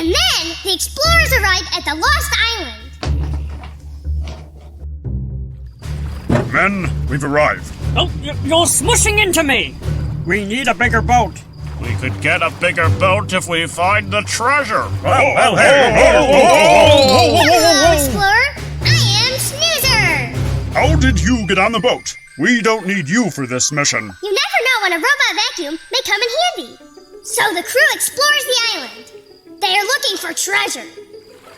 And then the explorers arrived at the Lost Island. Men, we've arrived. Oh, you're smushing into me! We need a bigger boat. We could get a bigger boat if we find the treasure. Hello, explorer. I am Snoozer. How did you get on the boat? We don't need you for this mission. You never know when a robot vacuum may come in handy. So the crew explores the island. They are looking for treasure.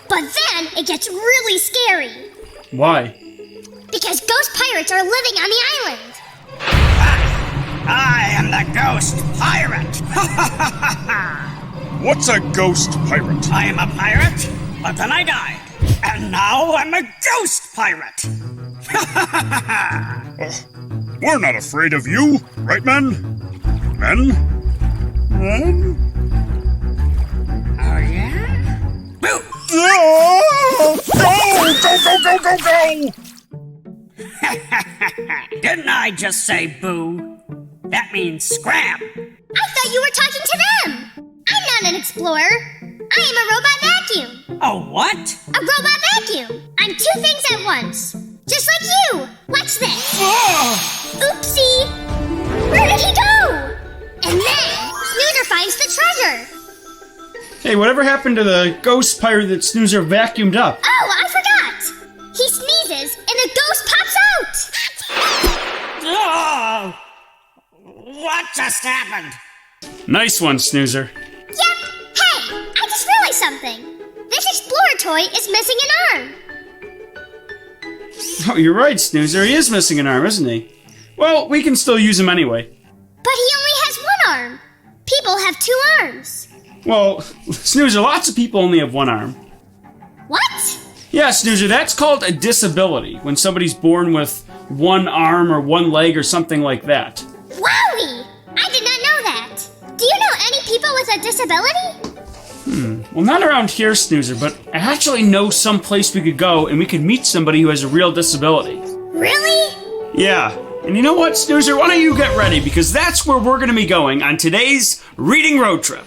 But then it gets really scary. Why? Because ghost pirates are living on the island. I am the ghost pirate. What's a ghost pirate? I am a pirate, but then I died. And now I'm a ghost pirate. We're not afraid of you, right, men? Men? Men? Oh, yeah? Boo! Go! Go! Didn't I just say boo? That means scram. I thought you were talking to them. I'm not an explorer. I am a robot vacuum. A what? A robot vacuum. I'm two things at once. Just like you. Watch this. Oopsie. Where did he go? And then Snoozer finds the treasure. Hey, whatever happened to the ghost pirate that Snoozer vacuumed up? Oh, I forgot. He sneezes and the ghost pops out. Oh! What just happened? Nice one, Snoozer. Yep. Hey, I just realized something. This explorer toy is missing an arm. Oh, you're right, Snoozer. He is missing an arm, isn't he? Well, we can still use him anyway. But he only has one arm. People have two arms. Well, Snoozer, lots of people only have one arm. What? Yeah, Snoozer, that's called a disability, when somebody's born with one arm or one leg or something like that. Wowie! I did not know that. Do you know any people with a disability? Well, not around here, Snoozer, but I actually know some place we could go and we could meet somebody who has a real disability. Really? Yeah. And you know what, Snoozer? Why don't you get ready, because that's where we're going to be going on today's Reading Road Trip.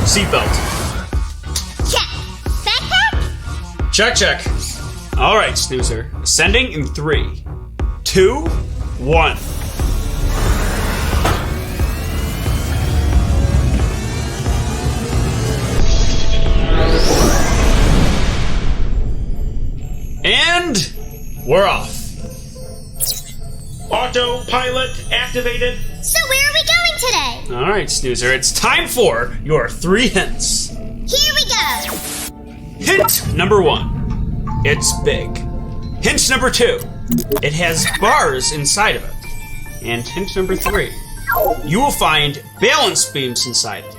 Seatbelt. Check. Backpack? Check. All right, Snoozer. Ascending in 3, 2, 1. And we're off. Autopilot activated. So where are we going today? All right, Snoozer. It's time for your 3 hints. Here we go. Hint number 1, it's big. Hint number 2, it has bars inside of it. And hint number 3, you will find balance beams inside it.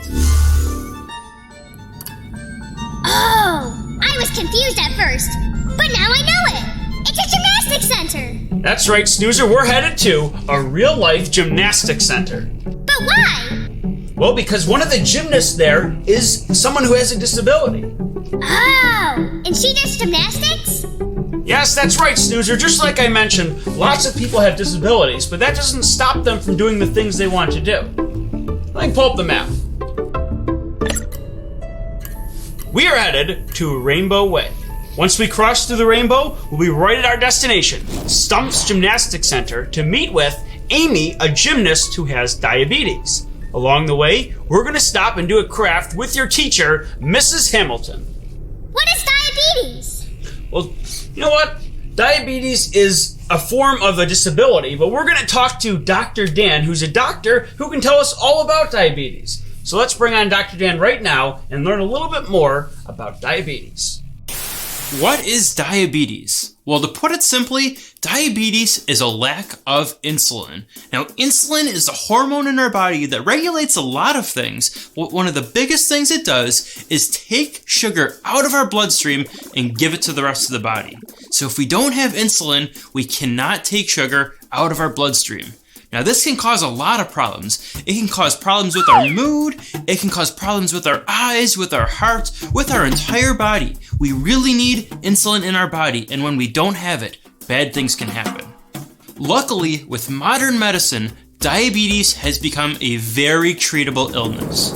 Oh, I was confused at first, but now I know it. It's a gymnastics center. That's right, Snoozer, we're headed to a real-life gymnastics center. But why? Well, because one of the gymnasts there is someone who has a disability. Oh, and she does gymnastics? Yes, that's right, Snoozer. Just like I mentioned, lots of people have disabilities, but that doesn't stop them from doing the things they want to do. Let me pull up the map. We are headed to Rainbow Way. Once we cross through the rainbow, we'll be right at our destination, Stump's Gymnastics Center, to meet with Amy, a gymnast who has diabetes. Along the way, we're going to stop and do a craft with your teacher, Mrs. Hamilton. What is diabetes? Well, you know what? Diabetes is a form of a disability, but we're going to talk to Dr. Dan, who's a doctor who can tell us all about diabetes. So let's bring on Dr. Dan right now and learn a little bit more about diabetes. What is diabetes? Well, to put it simply, diabetes is a lack of insulin. Now, insulin is a hormone in our body that regulates a lot of things. One of the biggest things it does is take sugar out of our bloodstream and give it to the rest of the body. So if we don't have insulin, we cannot take sugar out of our bloodstream. Now, this can cause a lot of problems. It can cause problems with our mood. It can cause problems with our eyes, with our heart, with our entire body. We really need insulin in our body, and when we don't have it, bad things can happen. Luckily, with modern medicine, diabetes has become a very treatable illness.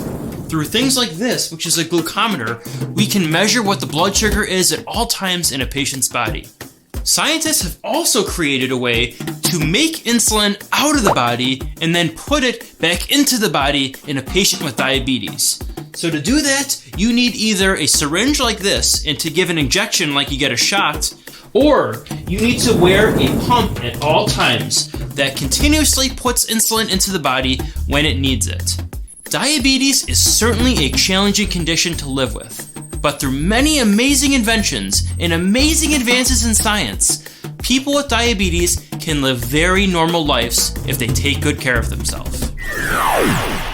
Through things like this, which is a glucometer, we can measure what the blood sugar is at all times in a patient's body. Scientists have also created a way to make insulin out of the body and then put it back into the body in a patient with diabetes. So to do that, you need either a syringe like this and to give an injection like you get a shot, or you need to wear a pump at all times that continuously puts insulin into the body when it needs it. Diabetes is certainly a challenging condition to live with. But through many amazing inventions and amazing advances in science, people with diabetes can live very normal lives if they take good care of themselves. Oh,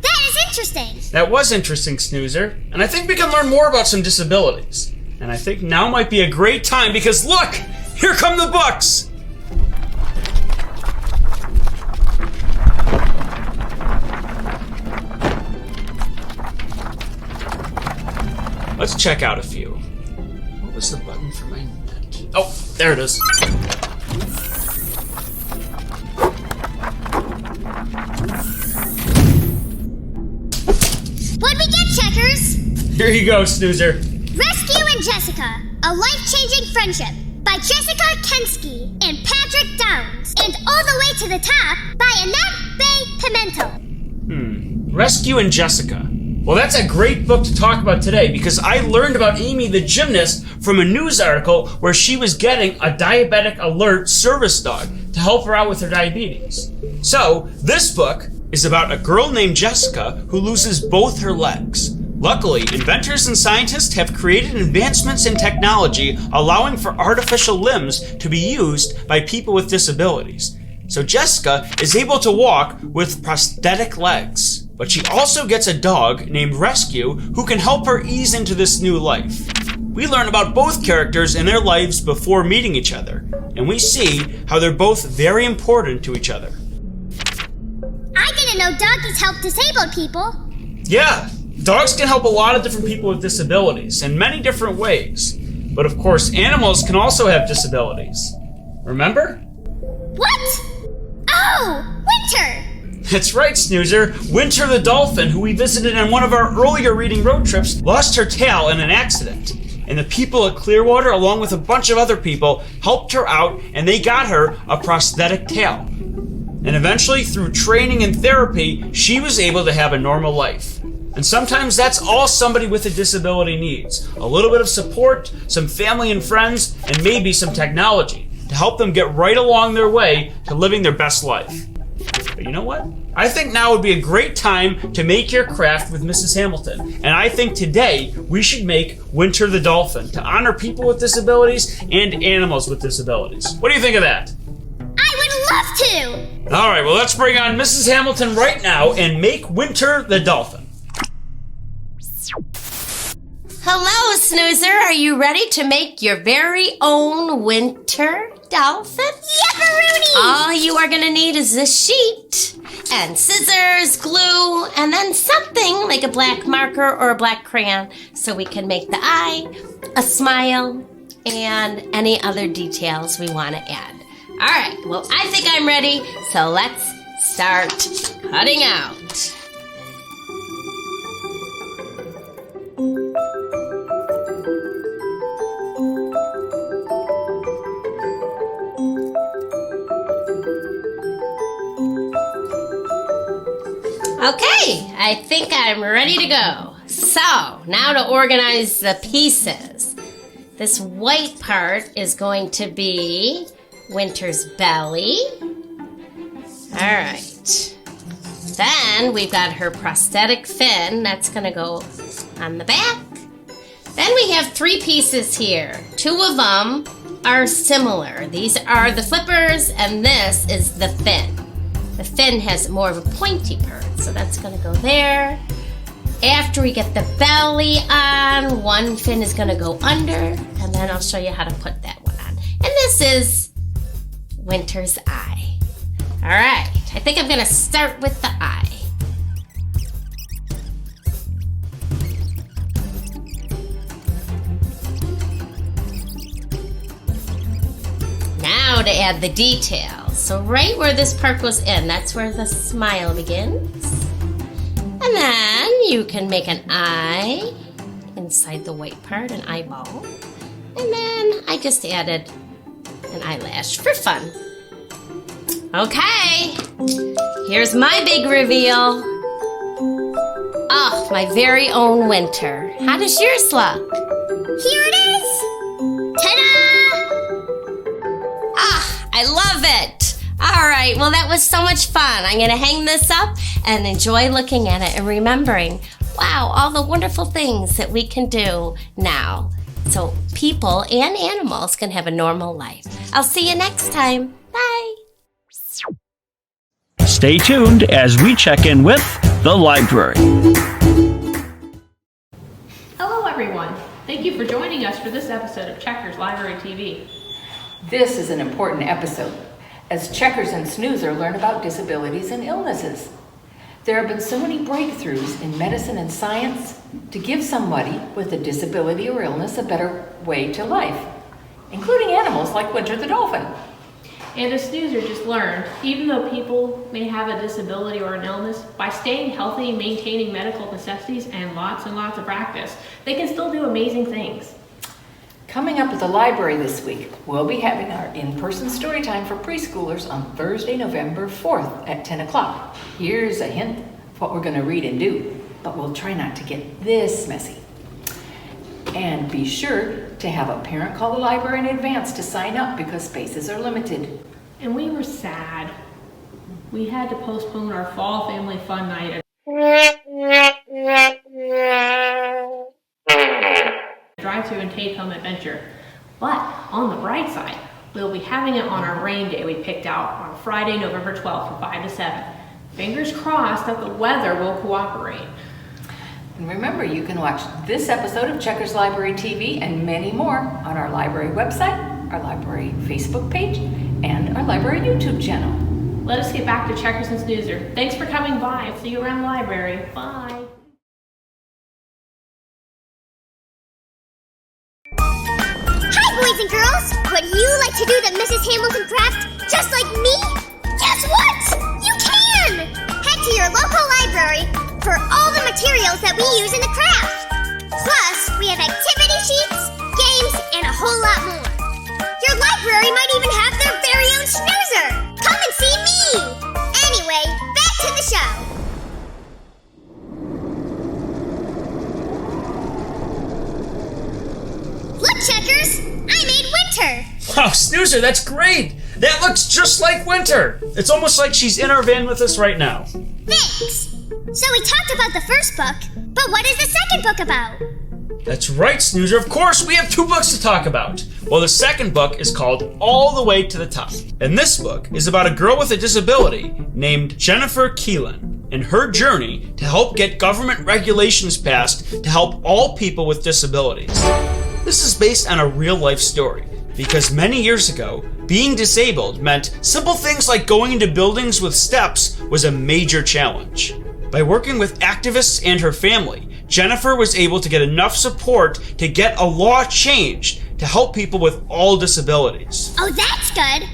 that is interesting. That was interesting, Snoozer. And I think we can learn more about some disabilities. And I think now might be a great time because look, here come the books. Let's check out a few. What was the button for my net? Oh, there it is. What'd we get, Checkers? Here you go, Snoozer. Rescue and Jessica, a life-changing friendship by Jessica Kensky and Patrick Downs. And All the Way to the Top by Annette Bay Pimentel. Rescue and Jessica. Well, that's a great book to talk about today because I learned about Amy the gymnast from a news article where she was getting a diabetic alert service dog to help her out with her diabetes. So, this book is about a girl named Jessica who loses both her legs. Luckily, inventors and scientists have created advancements in technology allowing for artificial limbs to be used by people with disabilities. So Jessica is able to walk with prosthetic legs. But she also gets a dog named Rescue who can help her ease into this new life. We learn about both characters and their lives before meeting each other, and we see how they're both very important to each other. I didn't know doggies help disabled people. Yeah, dogs can help a lot of different people with disabilities in many different ways. But of course, animals can also have disabilities. Remember? What? Oh, Winter! That's right, Snoozer. Winter the Dolphin, who we visited on one of our earlier reading road trips, lost her tail in an accident. And the people at Clearwater, along with a bunch of other people, helped her out and they got her a prosthetic tail. And eventually, through training and therapy, she was able to have a normal life. And sometimes that's all somebody with a disability needs. A little bit of support, some family and friends, and maybe some technology to help them get right along their way to living their best life. But you know what? I think now would be a great time to make your craft with Mrs. Hamilton. And I think today we should make Winter the Dolphin to honor people with disabilities and animals with disabilities. What do you think of that? I would love to! All right, well, let's bring on Mrs. Hamilton right now and make Winter the Dolphin. Hello, Snoozer. Are you ready to make your very own Winter Dolphin? Yepperoonie! All you are going to need is this sheet and scissors, glue, and then something like a black marker or a black crayon so we can make the eye, a smile, and any other details we want to add. All right, well, I think I'm ready, so let's start cutting out. Okay, I think I'm ready to go. So, now to organize the pieces. This white part is going to be Winter's belly. All right. Then we've got her prosthetic fin. That's going to go on the back. Then we have 3 pieces here. 2 of them are similar. These are the flippers, and this is the fin. The fin has more of a pointy part, so that's going to go there. After we get the belly on, one fin is going to go under, and then I'll show you how to put that one on. And this is Winter's eye. All right, I think I'm going to start with the eye. Now to add the details. So right where this part goes in, that's where the smile begins. And then you can make an eye inside the white part, an eyeball. And then I just added an eyelash for fun. Okay, here's my big reveal. Oh, my very own Winter. How does yours look? Here it is! Ta-da! Ah, I love it. All right, well, that was so much fun. I'm going to hang this up and enjoy looking at it and remembering, wow, all the wonderful things that we can do now. So people and animals can have a normal life. I'll see you next time. Bye. Stay tuned as we check in with the library. Hello everyone. Thank you for joining us for this episode of Checkers Library TV. This is an important episode as Checkers and Snoozer learn about disabilities and illnesses. There have been so many breakthroughs in medicine and science to give somebody with a disability or illness a better way to life, including animals like Winter the Dolphin. And as Snoozer just learned, even though people may have a disability or an illness, by staying healthy, maintaining medical necessities, and lots of practice, they can still do amazing things. Coming up at the library this week, we'll be having our in-person story time for preschoolers on Thursday, November 4th at 10 o'clock. Here's a hint of what we're going to read and do, but we'll try not to get this messy. And be sure to have a parent call the library in advance to sign up because spaces are limited. And we were sad. We had to postpone our fall family fun night drive-through and take-home adventure. But on the bright side, we'll be having it on our rain day we picked out on Friday, November 12th from 5 to 7. Fingers crossed that the weather will cooperate. And remember, you can watch this episode of Checkers Library TV and many more on our library website, our library Facebook page, and our library YouTube channel. Let us get back to Checkers and Snoozer. Thanks for coming by. See you around the library. Bye. Hi, boys and girls! Would you like to do the Mrs. Hamilton craft just like me? Guess what? You can! Head to your local library for all the materials that we use in the craft. Plus, we have activity sheets, games, and a whole lot more. Your library might even have their very own snoozer. Come and see me! Anyway, back to the show. Look, Checkers! I made Winter! Wow, Snoozer, that's great! That looks just like Winter! It's almost like she's in our van with us right now. Thanks! So we talked about the first book, but what is the second book about? That's right, Snoozer. Of course, we have 2 books to talk about. Well, the second book is called All the Way to the Top. And this book is about a girl with a disability named Jennifer Keelan and her journey to help get government regulations passed to help all people with disabilities. This is based on a real-life story because many years ago, being disabled meant simple things like going into buildings with steps was a major challenge. By working with activists and her family, Jennifer was able to get enough support to get a law changed to help people with all disabilities. Oh, that's good!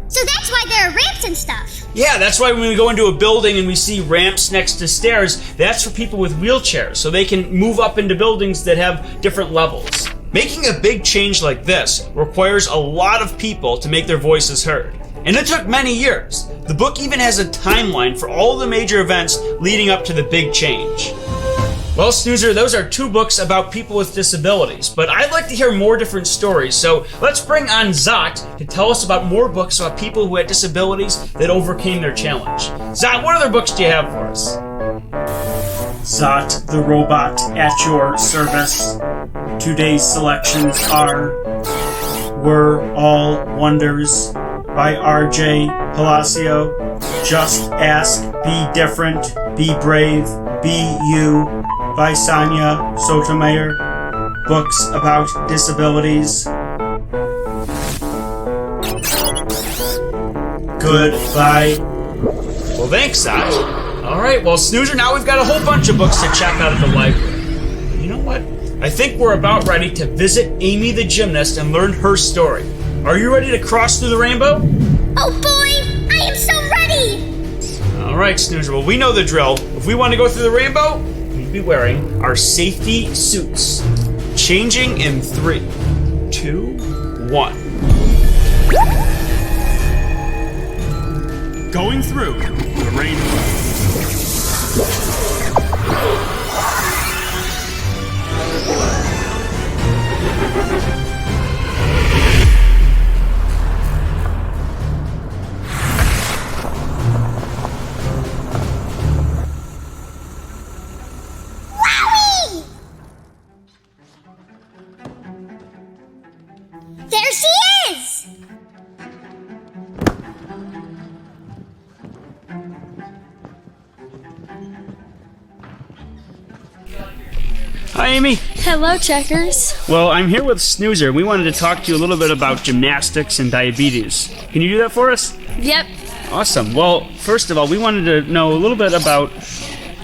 So that's why there are ramps and stuff. Yeah, that's why when we go into a building and we see ramps next to stairs, that's for people with wheelchairs, so they can move up into buildings that have different levels. Making a big change like this requires a lot of people to make their voices heard. And it took many years. The book even has a timeline for all the major events leading up to the big change. Well, Snoozer, those are 2 books about people with disabilities, but I'd like to hear more different stories, so let's bring on Zot to tell us about more books about people who had disabilities that overcame their challenge. Zot, what other books do you have for us? Zot, the robot, at your service. Today's selections are We're All Wonders by R.J. Palacio, Just Ask, Be Different, Be Brave, Be You by Sonia Sotomayor, Books About Disabilities, Goodbye. Well, thanks, Zach. Alright, well, Snoozer, now we've got a whole bunch of books to check out at the library. You know what? I think we're about ready to visit Amy the gymnast and learn her story. Are you ready to cross through the rainbow? Oh boy, I am so ready! Alright, Snoozer, well, we know the drill. If we want to go through the rainbow, we'd be wearing our safety suits. Changing in 3, 2, 1. Going through the rainbow. Wowie! There she is! Hi, Amy. Hello, Checkers. Well, I'm here with Snoozer. We wanted to talk to you a little bit about gymnastics and diabetes. Can you do that for us? Yep. Awesome. Well, first of all, we wanted to know a little bit about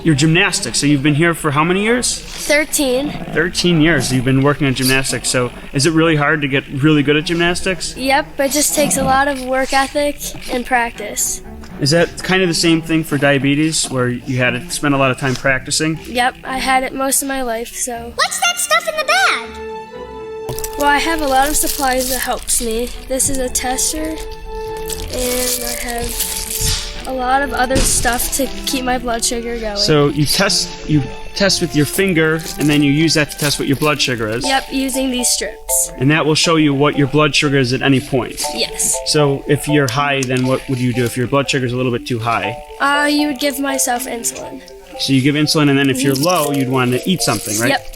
your gymnastics. So you've been here for how many years? 13. 13 years you've been working on gymnastics. So is it really hard to get really good at gymnastics? Yep, it just takes a lot of work ethic and practice. Is that kind of the same thing for diabetes, where you had to spend a lot of time practicing? Yep, I had it most of my life, so... What's that stuff in the bag? Well, I have a lot of supplies that helps me. This is a tester, and I have a lot of other stuff to keep my blood sugar going. So you test with your finger, and then you use that to test what your blood sugar is? Yep, using these strips. And that will show you what your blood sugar is at any point? Yes. So if you're high, then what would you do if your blood sugar is a little bit too high? You would give myself insulin. So you give insulin, and then if you're low, you'd want to eat something, right? Yep.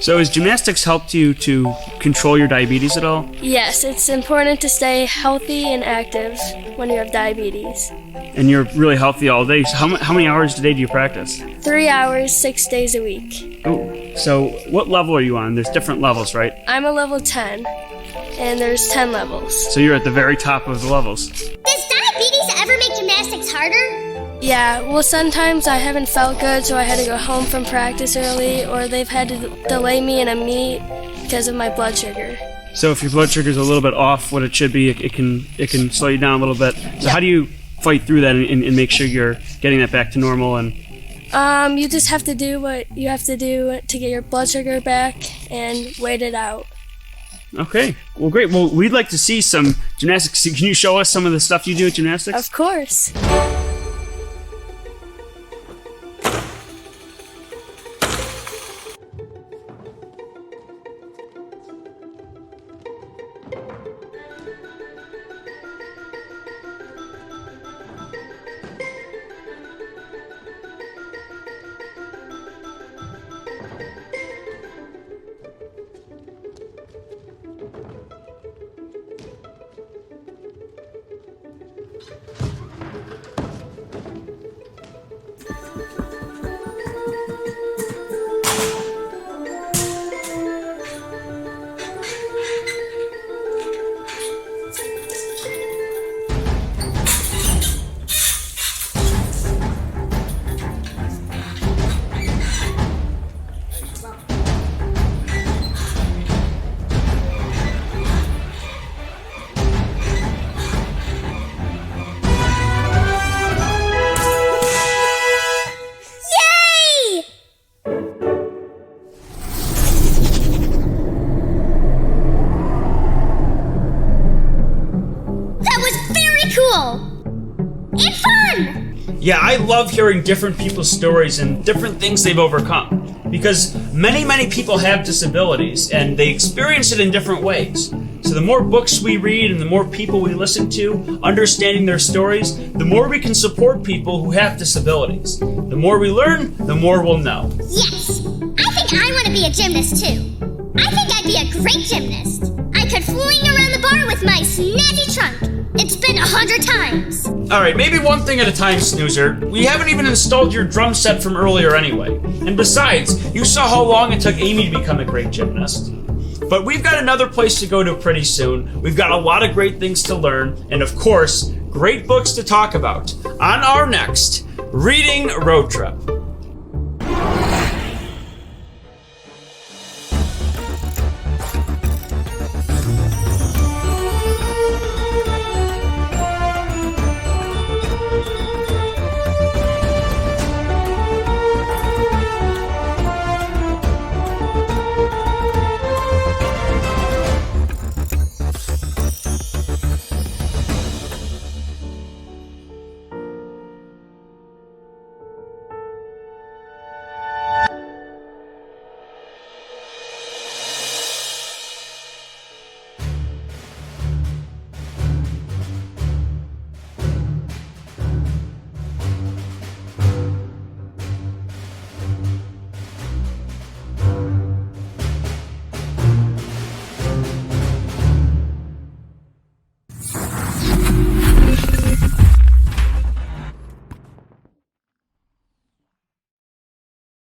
So has gymnastics helped you to control your diabetes at all? Yes, it's important to stay healthy and active when you have diabetes. And you're really healthy all day. So how many hours a day do you practice? 3 hours, 6 days a week. Oh, so what level are you on? There's different levels, right? I'm a level 10, and there's 10 levels. So you're at the very top of the levels. Does diabetes ever make gymnastics harder? Yeah, well, sometimes I haven't felt good, so I had to go home from practice early, or they've had to delay me in a meet because of my blood sugar. So if your blood sugar is a little bit off what it should be, it can slow you down a little bit. So how do you fight through that and make sure you're getting that back to normal? And you just have to do what you have to do to get your blood sugar back and wait it out. Okay, well, great. Well, we'd like to see some gymnastics. Can you show us some of the stuff you do at gymnastics? Of course. Yeah, I love hearing different people's stories and different things they've overcome. Because many people have disabilities and they experience it in different ways. So the more books we read and the more people we listen to, understanding their stories, the more we can support people who have disabilities. The more we learn, the more we'll know. Yes! I think I want to be a gymnast too. I think I'd be a great gymnast. I could fling around the bar with my snazzy trunk. It's been 100 times. All right, maybe one thing at a time, Snoozer. We haven't even installed your drum set from earlier anyway. And besides, you saw how long it took Amy to become a great gymnast. But we've got another place to go to pretty soon. We've got a lot of great things to learn, and of course, great books to talk about on our next Reading Road Trip.